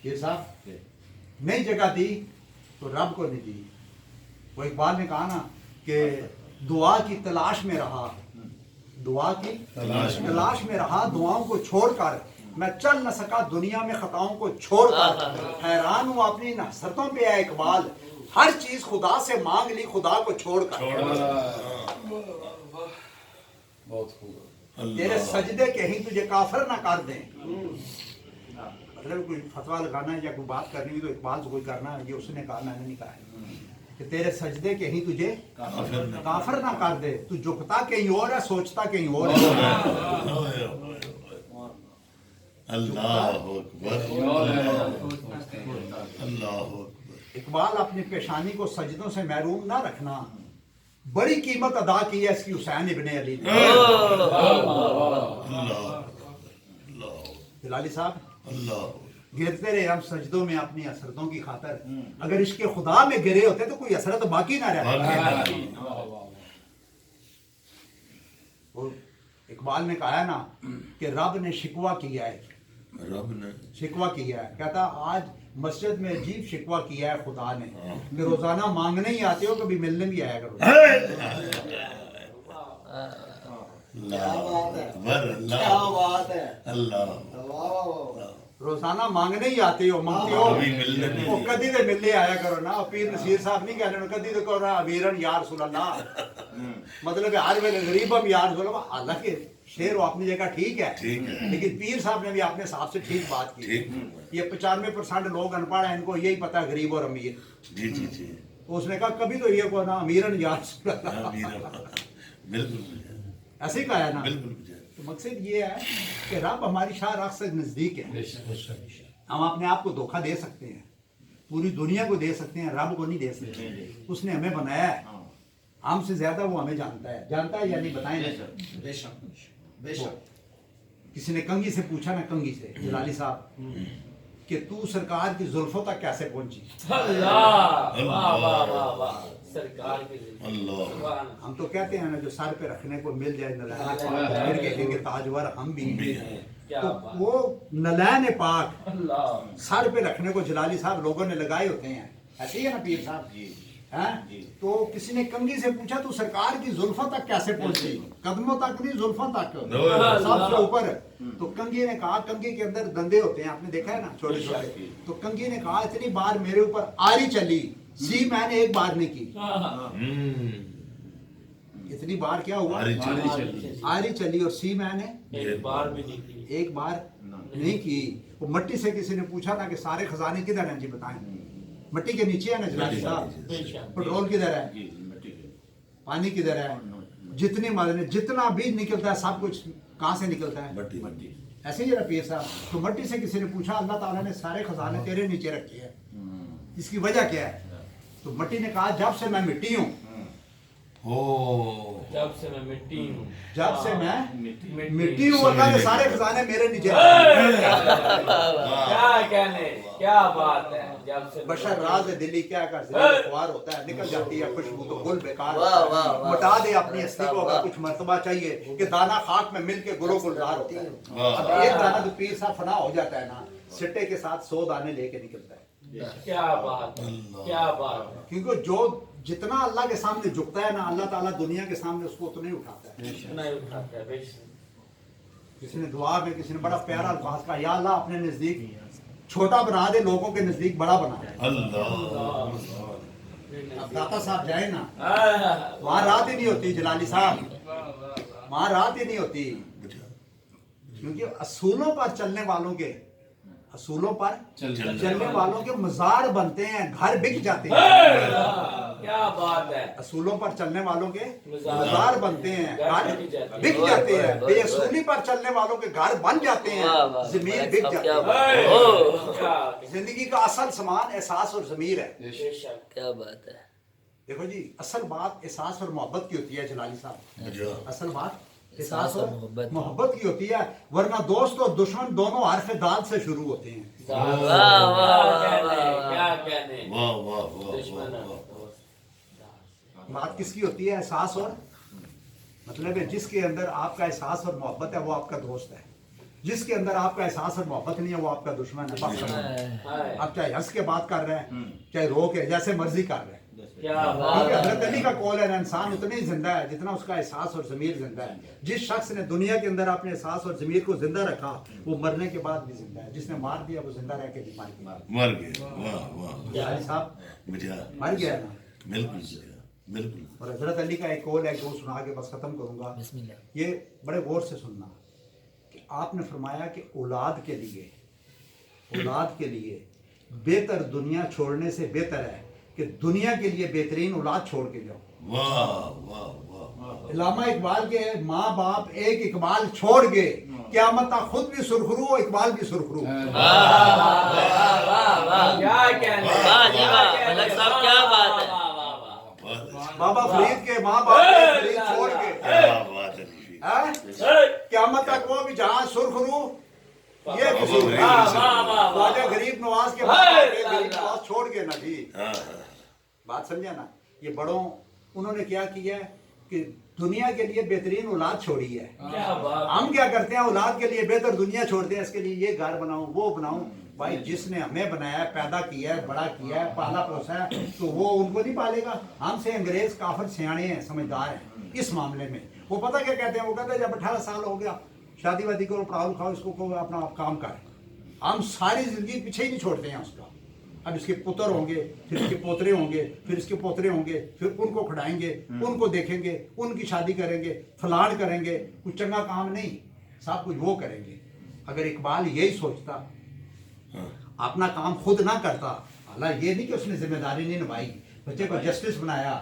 ये साहब नहीं जगह दी तो रब को नहीं दी। वो इकबाल ने कहा ना कि दुआ की तलाश में रहा, दुआ की तलाश में रहा, दुआओं को छोड़कर मैं चल न सका दुनिया में खताओं को छोड़कर। हैरान हूँ अपनी इन हसरतों पे है इकबाल, हर चीज खुदा से मांग ली खुदा को छोड़कर। बहुत खूब। तेरे सजदे के ही तुझे काफिर ना कर दें। मतलब कोई फतवा लगाना है या कोई बात करनी है तो इकबाल से कोई करना है, ये उसने कहा, मैंने नहीं कहा है कि तेरे सजदे के ही तुझे काफिर ना कर दे। तू झुकता कहीं और है, सोचता कहीं और है। अल्लाह अकबर, अल्लाह अकबर। इकबाल अपनी पेशानी को सजदों से महरूम ना रखना, बड़ी कीमत अदा की है इसकी हुसैन इब्ने अली ने। जलाली साहब, गिरते रहे हम सजदों में अपनी असरतों की खातर, अगर इसके खुदा में गिरे होते तो कोई असरत बाकी ना रहती। इकबाल ने कहा ना कि रब ने शिकवा किया है, रब ने शिकवा किया है। कहता आज मस्जिद में अजीब शिकवा किया है खुदा ने कि रोजाना मांगने ही आते हो, कभी मिलने भी आया करो। क्या बात है, अल्लाह, क्या बात है। अल्लाह, वाह वाह वाह। रोजाना मांगने ही आते हो, मांगते हो, कभी मिलने नहीं। वो कदी दे मिलने आया करो ना। पीर नसीर साहब नहीं कहने कदी तो करो ना अमीरन यार रसूल अल्लाह, मतलब हर वेले गरीबम यार रसूल अल्लाह। हालांकि शेर वो अपनी जगह ठीक है, लेकिन पीर साहब ने भी अपने हिसाब से ठीक बात की। ये 95% लोग अनपढ़ हैं, इनको यही पता है गरीब और अमीर। जी जी जी, तो उसने कहा कभी तो ये को ना अमीरन यार रसूल अल्लाह, बिल्कुल ऐसे ही कहा है ना। बिल्कुल। तो मकसद ये है कि रब हमारी शाह राख से नजदीक है। हम अपने आप को धोखा दे सकते हैं, पूरी दुनिया को दे सकते हैं, रब को नहीं दे सकते। उसने हमें बनाया है, हमसे ज्यादा वो हमें जानता है। जानता है या नहीं बताएं? बेशक बेशक। किसी ने कंगी से पूछा ना, कंगी से, जलाली साहब, कि तू सरकार की जुल्फों तक कैसे पहुंची? अल्लाह, वाह वाह वाह वाह, सरकार की अल्लाह। हम तो कहते हैं ना जो सर पे रखने को मिल जाए नलैन फिर कहेंगे ताजवर हम भी हैं। तो वो नलैन पाक अल्लाह, सर पे रखने को जलाली साहब लोगों ने लगाए होते हैं। ऐसे ही है ना पीर साहब? हैं? तो किसी ने कंघी से पूछा तू सरकार की जुल्फों तक कैसे पहुंची? कदमों तक नहीं, जुल्फों तक, सबसे ऊपर। तो कंघी ने कहा, कंघी के अंदर दंदे होते हैं, आपने देखा है ना, छोटे छोटे। तो कंघी ने कहा इतनी बार मेरे ऊपर आरी चली, सी मैंने एक बार नहीं की। इतनी बार क्या हुआ? आरी चली और सी मैंने एक बार भी नहीं की। एक बार नहीं की। वो मट्टी से किसी ने पूछा ना कि सारे खजाने किधर हैं जी बताएं? मट्टी के नीचे है ना जलाली साहब। पेट्रोल किधर है? पानी किधर है? जितनी मादने जितना भी निकलता है सब कुछ कहाँ से निकलता है? मट्टी। ऐसे ही रफीर साहब, तो मट्टी से किसी ने पूछा अल्लाह ताला ने सारे खजाने तेरे नीचे रखे हैं, इसकी वजह क्या है? तो मट्टी ने कहा जब से मैं मिट्टी हूँ, जब से मैं मिट्टी हूँ, जब से मैं मिट्टी हूँ, अल्लाह ने सारे खजाने मेरे नीचे रखे हैं। क्या कहने, क्या बात है। जब से बशर राज दिली क्या कर ख्वार होता है, निकल जाती है खुशबू तो गुल बेकार वाह, वाह, वाह। मिटा दे अपनी हस्ती को अगर कुछ मर्तबा चाहिए कि दाना खाक में मिल के गुलो गुलजार होता है। अब एक दाना तो पीर साहब फना हो जाता है ना, सिट्टे के साथ 100 दाने लेके निकलता है। क्या बात है, क्या बात है। क्योंकि जो जितना अल्लाह के सामने झुकता है ना, अल्लाह ताला दुनिया के सामने उसको उतना ही उठाता है। नहीं उठाता है बेशक। किसी ने दुआ में किसी ने बड़ा प्यारा अल्फाज कहा, या अल्लाह अपने नजदीक छोटा बना दे, लोगों के नजदीक बड़ा बना दे। अब दाता साहब जाए ना, वहां रात ही नहीं होती जलाली साहब, वहां रात ही नहीं होती। क्योंकि असूलों पर चलने वालों के, असूलों पर चलने वालों के मजार बनते हैं, घर बिक जाते हैं। क्या बात है। असूलों पर चलने वालों के मजार मजार बनते हैं, घर बिक जाते हैं। बेअसूली पर चलने वालों के घर बन जाते हैं, जमीन बिक जाती है। जिंदगी का असल सामान एहसास और ज़मीर है। बेशक। क्या बात है। देखो जी, असल बात एहसास और मोहब्बत की होती है जलाली साहब, असल बात एहसास और मोहब्बत की होती है, वरना दोस्त और दुश्मन दोनों हरफ दाल से शुरू होते हैं। क्या कहने। दुश्मन बात किसकी होती है? एहसास और मतलब है जिसके अंदर आपका एहसास और मोहब्बत है वो आपका दोस्त है, जिसके अंदर आपका एहसास और मोहब्बत नहीं है वो आपका दुश्मन है। बस आप चाहे हंस के बात कर रहे हैं, चाहे रो के, जैसे मर्जी कर रहे हैं। क्या क्योंकि हज़रत अली का कौल है ना, इंसान उतना ही जिंदा है जितना उसका एहसास और ज़मीर जिंदा है। जिस शख्स ने दुनिया के अंदर अपने एहसास और ज़मीर को जिंदा रखा वो मरने के बाद भी जिंदा है, जिसने मार दिया वो जिंदा रह के भी मर गया। मर गए। वाह वाह अली साहब मर गया ना, बिल्कुल बिल्कुल। और हज़रत अली का एक कौल है जो सुना के बस खत्म करूंगा, ये बड़े गौर से सुनना कि आपने फरमाया कि औलाद के लिए बेहतर दुनिया छोड़ने से बेहतर है कि दुनिया के लिए बेहतरीन औलाद छोड़ के जाओ। वाह वाह वाह। इलामा इकबाल के माँ बाप एक इकबाल छोड़ गए, क़यामत तक खुद भी सुरखरू हो, इकबाल भी सुरखरू। क्या कहने। क्या बात है। बाबा फरीद के माँ बाप फरीद छोड़ के क़यामत तक वो भी जहाँ सुरखरू, ये ख्वाजा गरीब नवाज के गरीब नवाज छोड़ के ना जी। बात समझा ना, ये बड़ों उन्होंने क्या किया है कि दुनिया के लिए बेहतरीन औलाद छोड़ी है। हम क्या करते हैं, औलाद के लिए बेहतर दुनिया छोड़ते हैं, इसके लिए ये घर बनाऊं वो बनाऊं। भाई जिसने हमें बनाया, पैदा किया है, बड़ा किया है, पाला पोसा है, तो वो उनको नहीं पालेगा। हमसे अंग्रेज काफिर सियाने हैं, समझदार हैं इस मामले में। वो पता क्या कहते हैं, वो कहते हैं जब 18 साल हो गया शादी वादी करो, पढ़ाओ लिखाओ, इसको को अपना काम कर। हम सारी जिंदगी पीछे ही नहीं छोड़ते हैं उसका। अब इसके पुत्र होंगे, फिर इसके पोतरे होंगे, फिर इसके पोतरे होंगे, फिर उनको खिलाएंगे, उनको देखेंगे, उनकी शादी करेंगे, फलान करेंगे। कुछ चंगा काम नहीं, सब कुछ वो करेंगे। अगर इकबाल यही सोचता, अपना काम खुद ना करता, हालांकि ये नहीं कि उसने जिम्मेदारी नहीं निभाई, बच्चे को जस्टिस बनाया,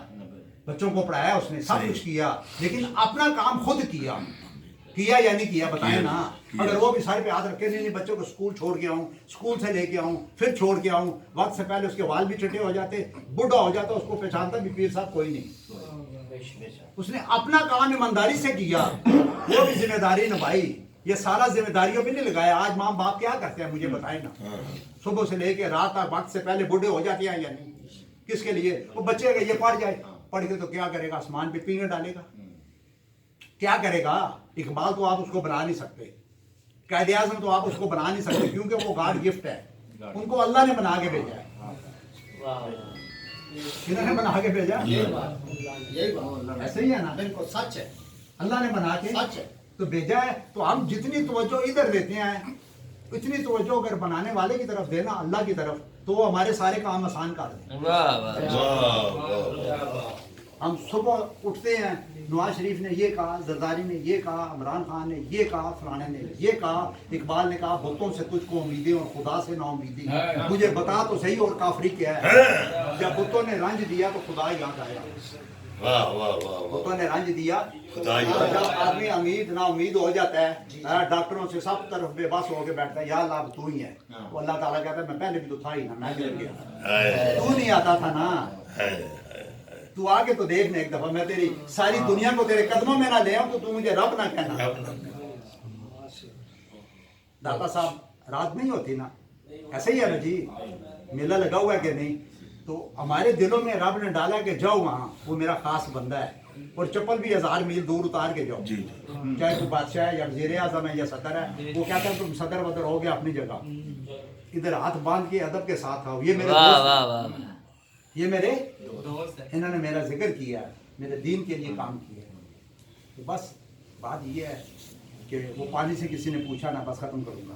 बच्चों को पढ़ाया, उसने सब कुछ किया, लेकिन अपना काम खुद किया या नहीं किया बताएं ना। अगर वो भी सारे पे हाथ रखे, नहीं बच्चों को स्कूल छोड़ के आऊं, स्कूल से लेके आऊं, फिर छोड़ के आऊं, वक्त से पहले उसके वाल भी चिट्टे हो जाते, बुढ़ा हो जाता, उसको पहचानता भी पीर साहब कोई नहीं। उसने अपना काम ईमानदारी से किया, वो भी जिम्मेदारी निभाई। ये सारा जिम्मेदारियों पे नहीं लगाया। आज माँ बाप क्या करते हैं मुझे बताएं ना, सुबह से लेके रात तक वक्त से पहले बूढ़े हो जाते हैं या नहीं, किसके लिए? वो बच्चे का ये पढ़ जाए, पढ़ के तो क्या करेगा, आसमान पे पीने डालेगा, क्या करेगा? इकबाल तो आप उसको बना नहीं सकते, कायदे आज़म तो आप उसको बना नहीं सकते, क्योंकि वो गॉड गिफ्ट है, उनको अल्लाह ने बना के भेजा है। किन्होंने बना के भेजा? यही बात ऐसे ही है ना, बिल्कुल सच है, अल्लाह ने बना के सच है। तो भेजा है। तो हम जितनी तवज्जो इधर देते हैं, इतनी तवज्जो अगर बनाने वाले की तरफ देना, अल्लाह की तरफ, तो वो हमारे सारे काम आसान कर दे। वाह वाह वाह वाह हम सुबह उठते हैं, नवाज शरीफ ने ये कहा, जरदारी ने ये कहा, इमरान खान ने ये कहा, फलाने ने ये कहा, इकबाल ने कहा बुतों से तुझको उम्मीदें और खुदा से ना उम्मीदी। मुझे बता तो सही और काफरी क्या है। जब बुतों ने रंज दिया तो खुदा याद आया। वाह वाह वाह वाह बुतों ने रंज दिया, खुदा जब याद आदमी उम्मीद ना उम्मीद हो जाता है, डॉक्टरों से सब तरफ बेबस होके बैठता है, या अल्लाह अब तू ही है। वो अल्लाह ताला कहता है मैं पहले भी तो था ही ना, मैं गिर गया, तू नहीं आता था ना, तू आके तो देखना एक दफा, मैं तेरी सारी दुनिया को तेरे कदमों में ना ले आऊं तो तू मुझे रब ना कहना। दाता साहब रात नहीं होती ना, ऐसे ही है ना जी, मेला लगा हुआ है कि नहीं, तो हमारे दिलों में रब ने डाला कि जाओ वहाँ, वो मेरा खास बंदा है, और चप्पल भी 1000 मील दूर उतार के जाओ, चाहे तू बादशाह है या वज़ीर आज़म है या सदर है, वो कहता है तुम सदर वदर हो गया अपनी जगह, इधर हाथ बांध के अदब के साथ आओ। ये मेरे वाह दोस्त वाह हैं। वाह ये मेरे इन्होंने मेरा जिक्र किया, मेरे दीन के लिए काम किया। तो बस बात ये है कि वो पानी से किसी ने पूछा ना, बस खत्म करूंगा,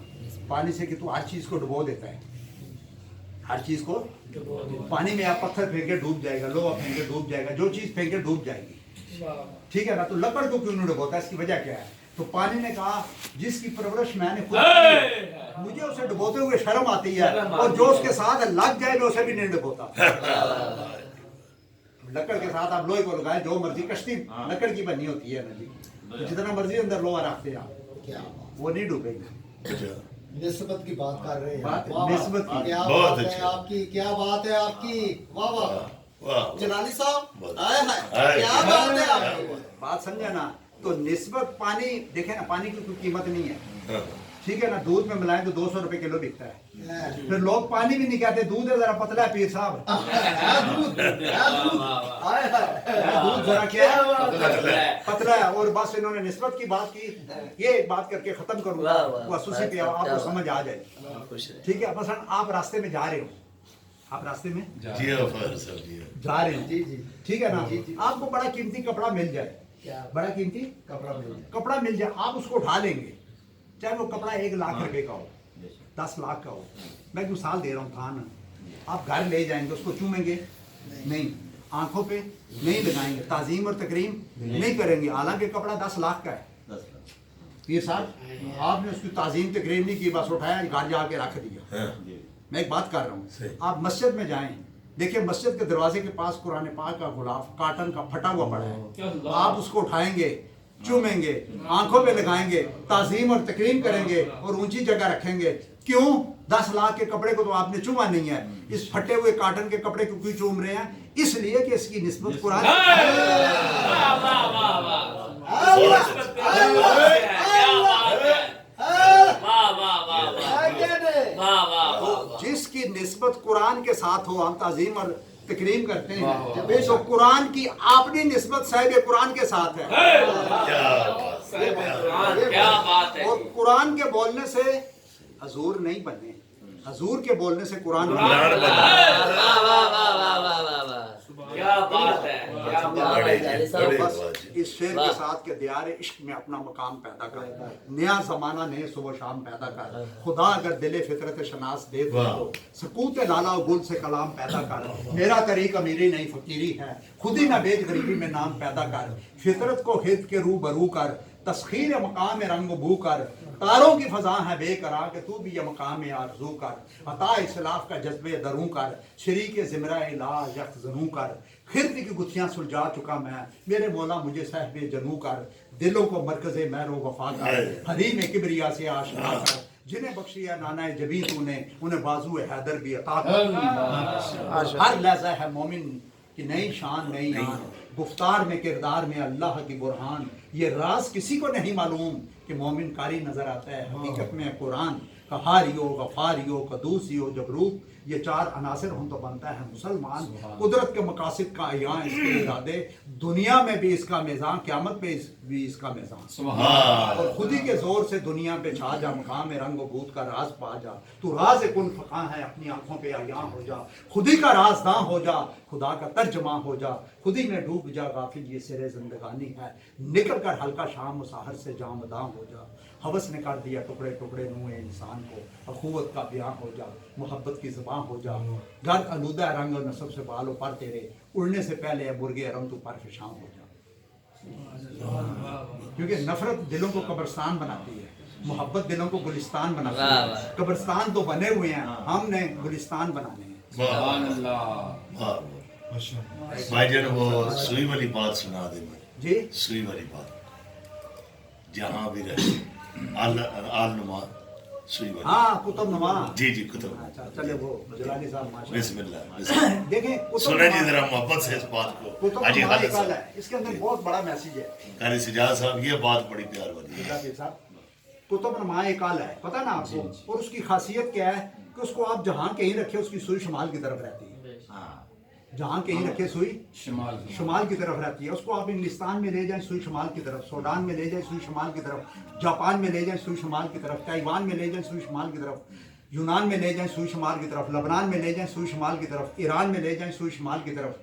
पानी से कि तू हर चीज को डुबो देता है, हर चीज को पानी में आप पत्थर फेंके डूब जाएगा, लोहा फेंके डूब जाएगा, जो चीज फेंके डूब जाएगी, ठीक है ना। तो लकड़ को क्यों नहीं डुबोता, इसकी वजह क्या है? तो पानी ने कहा जिसकी परवरिश मैंने खुद की है, मुझे उसे डुबोते हुए शर्म आती है, और जो उसके साथ लग जाए मैं उसे भी नहीं डुबोता। लकड़ के साथ आप लोहे को लगाए, जो मर्जी, कश्ती लकड़ की बनी होती है ना जी, तो जितना मर्जी अंदर लोहा रखते हैं आप, क्या वो नहीं डूबेगी। निस्बत की बात कर रहे हैं, बात वाह, वाह। निस्बत की। क्या बहुत बात है अच्छा। आपकी, क्या बात है आपकी, वाह वाह। वाह जलाली साहब, बहुत। आए हाय, आए। क्या बात है आपकी। बात समझा ना। तो निस्बत पानी देखे ना, पानी की कोई कीमत नहीं है, हाँ। ठीक है ना। दूध में मिलाएं तो 200 रुपए किलो बिकता है, है, फिर लोग पानी भी नहीं कहते, दूध है जरा पतला है पीर साहब, दूध, दूध, आए हाय। दूध जरा क्या है, पतला है। पतला है। और बस इन्होंने निस्बत की बात की, ये एक बात करके खत्म करूंगा, वाह, वाह। वो असुसी पे आपको समझ आ जाए, ठीक है। मसलन आप रास्ते में जा रहे हो, आप रास्ते में जी हाँ फर सर जी जा रहे हो, जी जी, ठीक है ना, जी, जी। आपको बड़ा कीमती कपड़ा मिल जाए, क्या बड़ा कीमती कपड़ा मिल जाए। कपड़ा मिल जाए, आप उसको उठा लेंगे, चाहे वो कपड़ा 1 लाख रुपए का हो, 10 लाख का हो, मैं एक मिसाल दे रहा हूँ, था ना। आप घर ले जाएंगे, उसको चूमेंगे नहीं, आंखों पे नहीं लगाएंगे, ताजीम और तकरीम नहीं करेंगे, हालांकि कपड़ा 10 लाख का है। ये साहब आपने उसकी ताजीम तकरीम नहीं की, बस उठाया घर जाके रख दिया। हाँ मैं एक बात कर रहा सही। हूँ, आप मस्जिद में जाएं, देखिए मस्जिद के दरवाजे के पास कुरान पाक का गुलाफ काटन का फटा हुआ पड़ा है, आप उसको उठाएंगे, चूमेंगे, आंखों पे लगाएंगे, ताजीम और तकरीम करेंगे और ऊंची जगह रखेंगे। क्यों? 10 लाख के कपड़े को तो आपने चूमा नहीं है, इस फटे हुए काटन के कपड़े को क्यों चूम रहे हैं? इसलिए कि इसकी निस्बत कुरान जिसकी निस्बत कुरान के साथ हो, हम ताजीम और तकरीम करते हैं, तो कुरान की अपनी निस्बत साहिब कुरान के साथ है। क्या बात है। और कुरान के बोलने से हजूर नहीं बने, हजूर के बोलने से कुरान वाह वाह वाह वाह वाह वाह वाह, क्या बात है, क्या बात है जाली साहब। बस इस शेर के साथ के दियार इश्क में अपना मकाम पैदा कर, नया जमाना नए सुबह शाम पैदा कर, खुदा अगर दिले फितरत शनास दे तो सकूत लाला गुल से कलाम पैदा कर, मेरा तरीक अमीरी नहीं फकीरी है, खुद ही ना बेच गरीबी में नाम पैदा कर, फितरत को हित के रू बरू कर, तस्खीर मकाम रंग बू कर, तारों की फजा है बेकरा कि तू भी ये मकाम आरज़ू कर, अता इस्लाफ का जज्बे दरूं कर, शरीक ज़िमरा इलाज यख्ज़नू कर, खिर्द की गुत्थियां सुलझा चुका मैं, मेरे मौला मुझे सहबे जनू कर, दिलों को मरकज़े मैरो वफा कर, हरीम किबरिया से आशना कर, जिन्हें बख्शी है नाना जबी तूने, उन्हें बाजू हैदर भी अता कर। हर लहज़ा है मोमिन की नई शान नई आन, गुफ्तार में किरदार में अल्लाह की बुरहान, ये राज किसी को नहीं मालूम कि मोमिन कारी नजर आता है, हकीकत में कुरान कहारियो गफारियो कदूसियो जबरूत یہ 4 عناصر ہوں تو بنتا ہے مسلمان. قدرت کے مقاصد کا احیاء اس کے ارادے, دنیا میں بھی اس کا میزان, قیامت پہ بھی اس کا میزان. سبحان اور خودی کے زور سے دنیا پہ چھا جا, مقام رنگ و بوت کا راز پا جا. تو راز کن فقاں ہے, اپنی آنکھوں پہ عیاں ہو جا. خودی کا رازداں ہو جا, خدا کا ترجمہ ہو جا. خودی میں ڈوب جا غافل, یہ سر زندگانی ہے. نکل کر ہلکا شام مساحر سے جامداں ہو جا. حوث نے کر دیا ٹکڑے ٹکڑے نوع انسان کو. اخوت کا بیاں ہو جا, محبت کی زباں ہو جا. گرد آلودہ رنگ اور نسب سے بال و پر تیرے, اڑنے سے پہلے اے مرغے ارم تو پر فشاں ہو جا. کیونکہ نفرت دلوں کو قبرستان بناتی ہے, محبت دلوں کو گلستان بناتی ہے. قبرستان تو بنے ہوئے ہیں, ہم نے گلستان بنانے ہیں. سبحان اللہ. بھائی جان وہ سوئی والی بات سنا دے مجھے. جی سوئی والی بات, جہاں بھی رہے آل نما سوئی والی. ہاں کتب نما. جی جی کتب. اچھا چلے وہ جلانی صاحب ماشاء بسم اللہ. دیکھیں سنیں جی ذرا محبت سے اس بات کو. کتب حاجی نما خالد ہے, صاحب, اس کے اندر بہت بڑا میسیج ہے. قاری سجاد صاحب, یہ بات بڑی پیار والی ہے. کتب نما ایک آلہ ہے, پتہ نا آپ کو. اور اس کی خاصیت کیا ہے کہ اس کو آپ جہاں کہیں رکھے اس کی سوئی شمال کی طرف رہتی ہے. جہاں کہیں رکھے سوئی شمال کی طرف رہتی ہے. اس کو آپ انگلستان میں لے جائیں سوئی شمال کی طرف, سوڈان میں لے جائیں سوئی شمال کی طرف, جاپان میں لے جائیں سوئی شمال کی طرف, تائیوان میں لے جائیں سوئی شمال کی طرف, یونان میں لے جائیں سوئی شمال کی طرف, لبنان میں لے جائیں سوئی شمال کی طرف, ایران میں لے جائیں سوئی شمال کی طرف,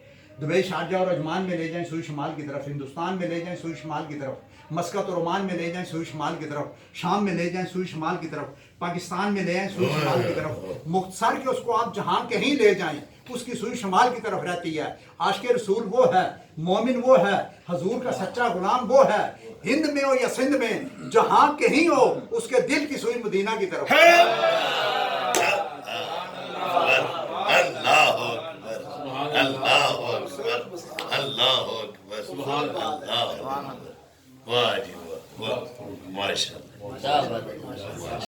دبئی شارجہ اور عجمان میں لے جائیں سوئی شمال کی طرف, ہندوستان میں لے جائیں سوئی شمال کی طرف, مسقط اور عمان میں لے جائیں سوئی شمال کی طرف, شام میں لے جائیں سوئی شمال کی طرف, پاکستان میں لے جائیں سوئی شمال کی طرف. مختصر کہ اس کو آپ جہاں کہیں لے جائیں اس کی سوئی شمال کی طرف رہتی ہے. عاشق رسول وہ ہے, مومن وہ ہے, حضور کا سچا غلام وہ ہے. ہند میں ہو یا سندھ میں, جہاں کہیں ہو اس کے دل کی سوئی مدینہ کی طرف. اللہ اکبر, اللہ اکبر, اللہ اکبر. واہ جی واہ, ماشاء اللہ.